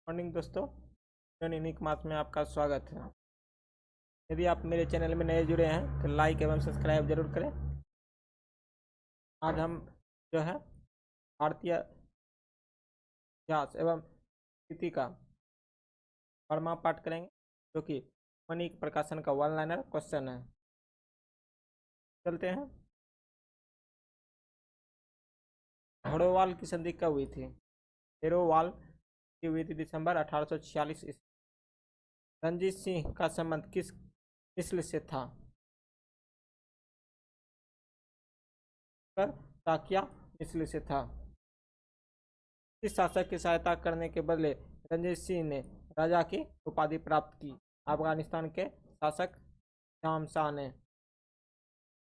Morning दोस्तों, unique मास में आपका स्वागत है। यदि आप मेरे चैनल में नए जुड़े हैं तो लाइक एवं सब्सक्राइब जरूर करें। आज हम जो है भारतीय इतिहास एवं स्थिति का परमा पाठ करेंगे, जो कि मणिक प्रकाशन का वन लाइनर क्वेश्चन है। चलते हैं। हेरोवाल की संधि कब हुई थी? हेरोवाल की हुई थी दिसंबर 1846 ईस्वी। रणजीत सिंह का संबंध किस मिस्र से था? ताकिया मिस्र से था। इस शासक की सहायता करने के बदले रणजीत सिंह ने राजा की उपाधि प्राप्त की। अफगानिस्तान के शासक शाम शाह ने।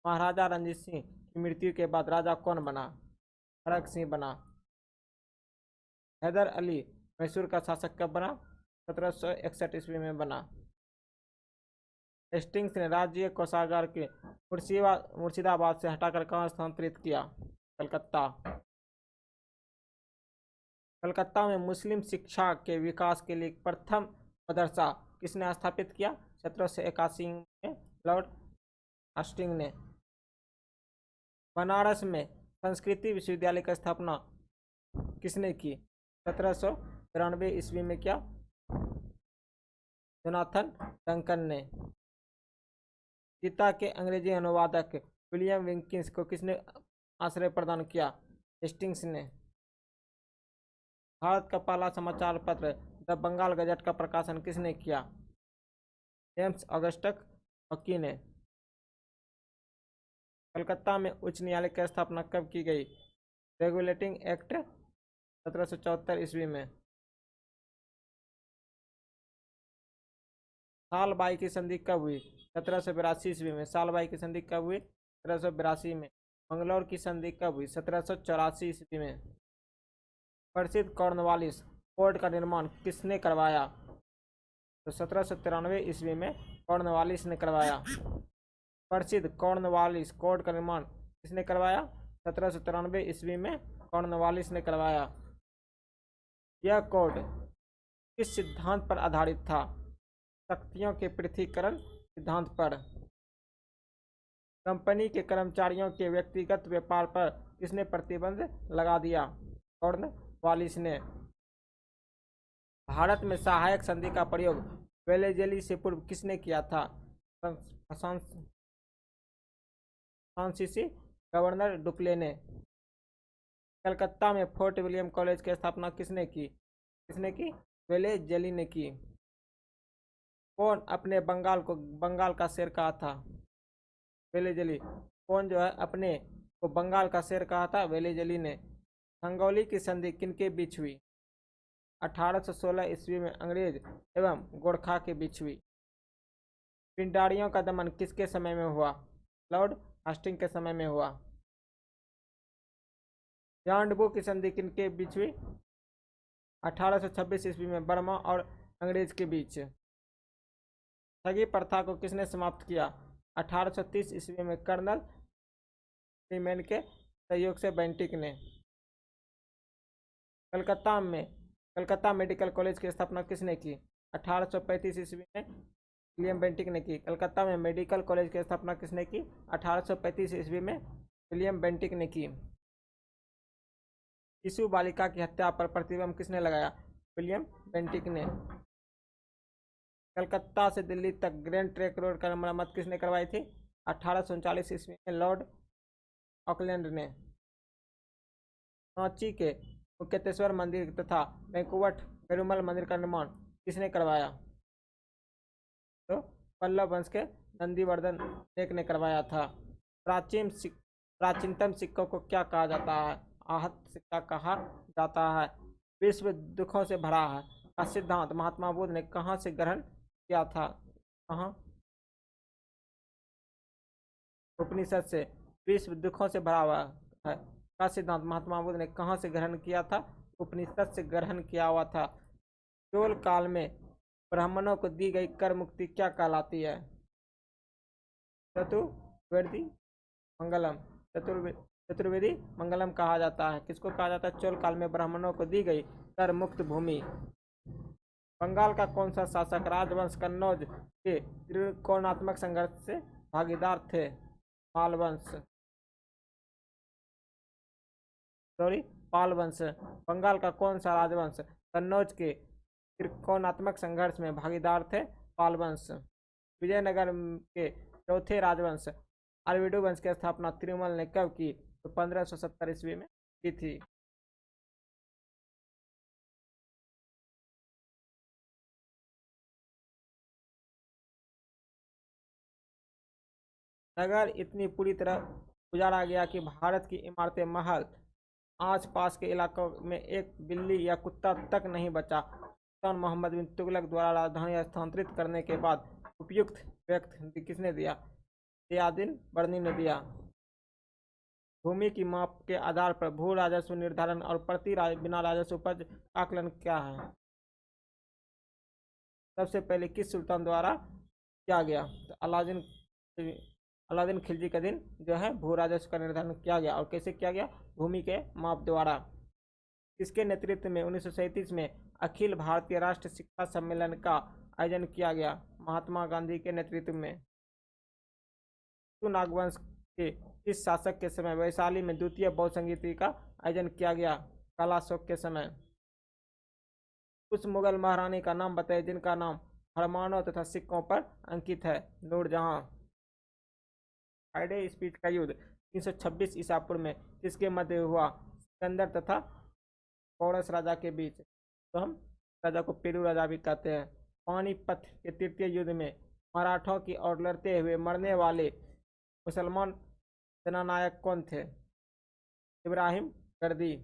महाराजा रणजीत सिंह की मृत्यु के बाद राजा कौन बना? खड़क सिंह बना। हैदर अली मैसूर का शासक कब बना? 1761 ईस्वी में बना। हेस्टिंग्स ने राज्य कोषागार के मुर्शिदाबाद से हटाकर कहाँ स्थानांतरित किया? कलकत्ता। कलकत्ता में मुस्लिम शिक्षा के विकास के लिए प्रथम मदरसा किसने स्थापित किया? 1781 में लॉर्ड हेस्टिंग्स ने। बनारस में संस्कृति विश्वविद्यालय की स्थापना किसने की? 1793 ईस्वी में किया? जोनाथन डंकन ने। गीता के अंग्रेजी अनुवादक विलियम विल्किंस को किसने आश्रय प्रदान किया? हेस्टिंग्स ने। भारत का पहला समाचार पत्र द बंगाल गजट का प्रकाशन किसने किया? जेम्स ऑगस्टस हॉकी ने। कलकत्ता में उच्च न्यायालय की स्थापना कब की गई? रेगुलेटिंग एक्ट 1774 ईस्वी में। सालबाई की संधि कब हुई? 1782 ईस्वी में। सालबाई की संधि कब हुई? 1782 में। मंगलौर की संधि कब हुई? 1784 ईस्वी में। प्रसिद्ध कॉर्नवालिस कोड का निर्माण किसने करवाया? तो 1793 ईस्वी में कॉर्नवालिस ने करवाया। प्रसिद्ध कॉर्नवालिस कोड का निर्माण किसने करवाया? 1793 ईस्वी में कॉर्नवालिस ने करवाया। यह कोड किस सिद्धांत पर आधारित था? शक्तियों के पृथक्करण सिद्धांत पर। कंपनी के कर्मचारियों के व्यक्तिगत व्यापार पर किसने प्रतिबंध लगा दिया? कॉर्नवालिस ने। भारत में सहायक संधि का प्रयोग वेलेजली से पूर्व किसने किया था? फ्रांसीसी गवर्नर डुप्ले ने। कलकत्ता में फोर्ट विलियम कॉलेज की स्थापना किसने की? वेलेजली ने की। कौन अपने बंगाल का शेर कहा था? वेलेजली। कौन जो है अपने को बंगाल का शेर कहा था? वेलेजली ने। संगौली की संधि किनके बीच हुई? 1816 ईस्वी में अंग्रेज एवं गोरखा के बीच हुई। पिंडारियों का दमन किसके समय में हुआ? लॉर्ड हेस्टिंग्स के समय में हुआ। यांडबू की संधि किनके बीच हुई? 1826 ईस्वी में बर्मा और अंग्रेज के बीच। ठगी प्रथा को किसने समाप्त किया? 1830 ईस्वी में कर्नल फ्रीमैन के सहयोग से बेंटिक ने। कलकत्ता मेडिकल कॉलेज की स्थापना किसने की? 1835 ईस्वी में विलियम बेंटिक ने की। कलकत्ता में मेडिकल कॉलेज की स्थापना किसने की? 1835 ईस्वी में विलियम बेंटिक ने की। शिशु बालिका की हत्या पर प्रतिबंध किसने लगाया? विलियम बेंटिक ने। कलकत्ता से दिल्ली तक ग्रैंड ट्रंक रोड का मरम्मत किसने करवाई थी? 1839 ईस्वी में लॉर्ड ऑकलैंड ने। सांची के मुक्तेश्वर मंदिर तथा वैंकूवर पेरुमल मंदिर का निर्माण किसने करवाया? तो पल्लव वंश के नंदीवर्धन एक ने करवाया था। प्राचीनतम सिक्कों को क्या कहा जाता है? आहत सिक्का कहा जाता है। विश्व दुखों से भरा है का सिद्धांत महात्मा बुद्ध ने कहाँ से ग्रहण किया था? कहाँ? उपनिषद से। विश्व दुखों से भरा हुआ है का सिद्धांत महात्मा बुद्ध ने कहाँ से ग्रहण किया था? उपनिषद से ग्रहण किया हुआ था। चोल काल में ब्राह्मणों को दी गई कर मुक्ति क्या कहलाती है? चतुर्वेदी मंगलम। चतुर्वेदी मंगलम कहा जाता है। किसको कहा जाता है? चोल काल में ब्राह्मणों को दी गई कर मुक्त भूमि। बंगाल का कौन सा शासक राजवंश कन्नौज के त्रिकोणात्मक संघर्ष से भागीदार थे? पाल वंश, सॉरी, पाल वंश। बंगाल का कौन सा राजवंश कन्नौज के त्रिकोणात्मक संघर्ष में भागीदार थे? पाल वंश। विजयनगर के चौथे राजवंश अरविडो वंश की स्थापना तिरुमल ने कब की? तो 1570 ईस्वी में की थी। नगर इतनी पूरी तरह उजाड़ा गया कि भारत की इमारतें, महल, आस पास के इलाकों में एक बिल्ली या कुत्ता तक नहीं बचा। सुल्तान मोहम्मद बिन तुगलक द्वारा राजधानी स्थानांतरित करने के बाद उपयुक्त व्यक्ति किसने दिया? ज़ियाउद्दीन बर्नी ने दिया। भूमि की माप के आधार पर भू राजस्व निर्धारण और प्रति बिना राजस्व उपज आकलन क्या है? सबसे पहले किस सुल्तान द्वारा किया गया? तो अलाउद्दीन खिलजी के दिन जो है भू राजस्व का निर्धारण किया गया। और कैसे किया गया? भूमि के माप द्वारा। किसके नेतृत्व में 1937 में अखिल भारतीय राष्ट्र शिक्षा सम्मेलन का आयोजन किया गया? महात्मा गांधी के नेतृत्व में। नागवंश के इस शासक के समय वैशाली में द्वितीय बौद्ध संगीति का आयोजन किया गया? कालाशोक के समय। उस मुगल महारानी का नाम बताइए जिनका नाम फरमानों तथा सिक्कों पर अंकित है? नूरजहां। फ्राइडे स्पीच का युद्ध 326 ईसा पूर्व में किसके मध्य हुआ? सिकंदर तथा पौरस राजा के बीच। तो हम राजा को पेरू राजा भी कहते हैं। पानीपत के तृतीय युद्ध में मराठों की ओर लड़ते हुए मरने वाले मुसलमान सेनानायक कौन थे? इब्राहिम गर्दी।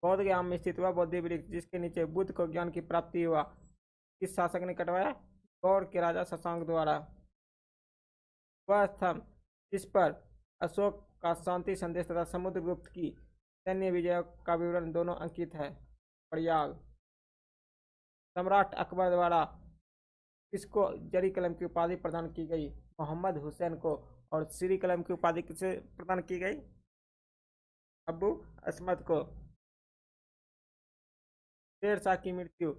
बौद्ध गया में स्थित हुआ बौद्धि वृक्ष जिसके नीचे बुद्ध को ज्ञान की प्राप्ति हुआ, किस शासक ने कटवाया? गौड़ के राजा शशांक द्वारा। वह स्तंभ जिस पर अशोक का शांति संदेश तथा समुद्रगुप्त की सैन्य विजय का विवरण दोनों अंकित है? प्रयाग। सम्राट अकबर द्वारा किसको जरी कलम की उपाधि प्रदान की गई? मोहम्मद हुसैन को। और श्री कलम की उपाधि किसे प्रदान की गई? अबू अस्मद को। शेरशाह की मृत्यु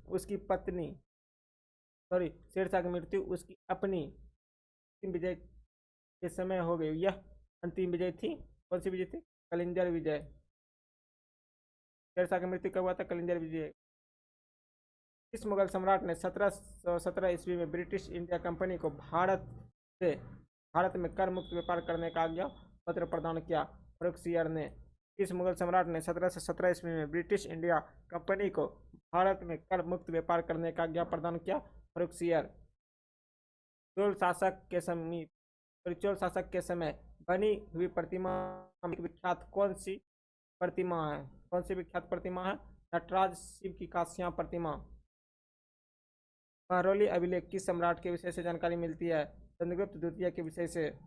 उसकी पत्नी, सॉरी, शेरशाह की मृत्यु उसकी अपनी अंतिम विजय के समय हो गई। यह अंतिम विजय थी। कौन सी विजय थी? कलिंजर विजय। शेरशाह की मृत्यु कब हुआ था? कलिंजर विजय। इस मुगल सम्राट ने 1717 ईस्वी में ब्रिटिश इंडिया कंपनी को भारत में कर मुक्त व्यापार करने का आज्ञा पत्र प्रदान किया? फर्रुखसियर ने। इस मुगल सम्राट ने 1717 ईस्वी में ब्रिटिश इंडिया कंपनी को भारत में कर मुक्त व्यापार करने का आज्ञा प्रदान किया? फर्रुखसियर। चोल शासक के समय बनी हुई प्रतिमा विख्यात कौन सी प्रतिमा है? कौन सी विख्यात प्रतिमा है? नटराज शिव की कांस्य प्रतिमा। महरौली अभिलेख किस सम्राट के विषय से जानकारी मिलती है? चंद्रगुप्त द्वितीय के विषय से।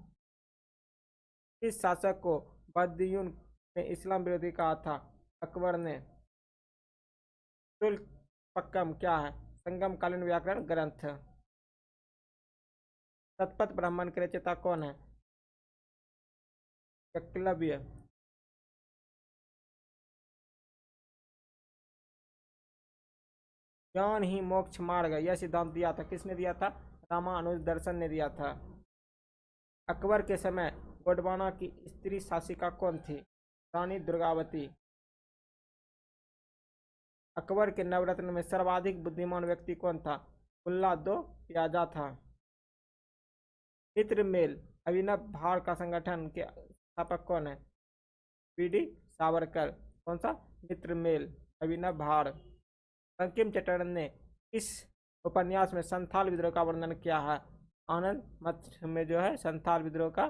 इस शासक को बदयुन ने इस्लाम विरोधी कहा था? अकबर ने। तुल्यपक्कम क्या है? संगम कालीन व्याकरण ग्रंथ। शतपथ ब्राह्मण के रचयिता कौन है? एकलव्य। ज्ञान ही मोक्ष मार्ग यह सिद्धांत दिया था? किसने दिया था? रामानुज दर्शन ने दिया था। अकबर के समय गोंडवाना की स्त्री शासिका कौन थी? रानी दुर्गावती। अकबर के नवरत्न में सर्वाधिक बुद्धिमान व्यक्ति कौन था? मुल्ला दो प्याजा था। मित्र मेल अभिनव भारत का संगठन के स्थापक कौन है? बीडी सावरकर। कौन सा? मित्र मेल अभिनव भारत। बंकिम चटर्जी ने इस उपन्यास में संथाल विद्रोह का वर्णन किया है? आनंद मठ में जो है संथाल विद्रोह का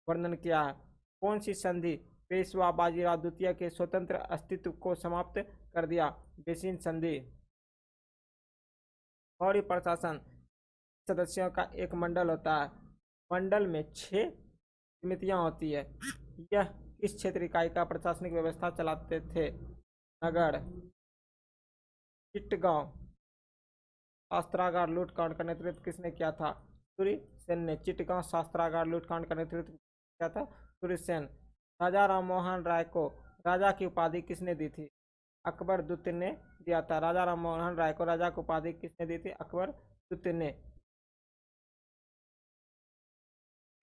वर्णन किया है? कौन सी संधि पेशवा बाजीराव द्वितीय के स्वतंत्र अस्तित्व को समाप्त कर दिया? बेसिन संधि। फौरी प्रशासन सदस्यों का एक मंडल होता है। मंडल में 6 समितियां होती है। यह किस क्षेत्र इकाई का प्रशासनिक व्यवस्था चलाते थे? नगर। चिट्टगांव शास्त्रागार लूटकांड का नेतृत्व किसने किया था? सूर्य सेन ने। चिट्टगांव शास्त्रागार लूटकांड का नेतृत्व किया था? सूर्य सेन। राजा राम मोहन राय को राजा की उपाधि किसने दी थी? अकबर द्वितीय ने दिया था। राजा राम मोहन राय को राजा की उपाधि किसने दी थी? अकबर द्वितीय ने।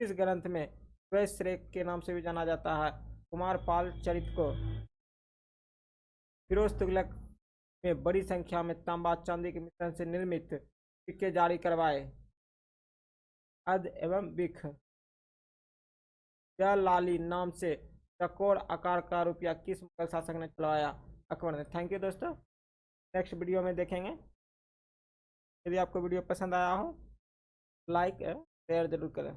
इस ग्रंथ में वैश्रेक के नाम से भी जाना जाता है? कुमारपाल चरित को। फिरोज तुगलक में बड़ी संख्या में तांबा चांदी के मिश्रण से निर्मित सिक्के जारी करवाए? अद एवं बिख। जलाली नाम से चौकोर आकार का रुपया किस मुगल शासक ने चलवाया? अकबर ने। थैंक यू दोस्तों, नेक्स्ट वीडियो में देखेंगे। यदि आपको वीडियो पसंद आया हो लाइक शेयर जरूर करें।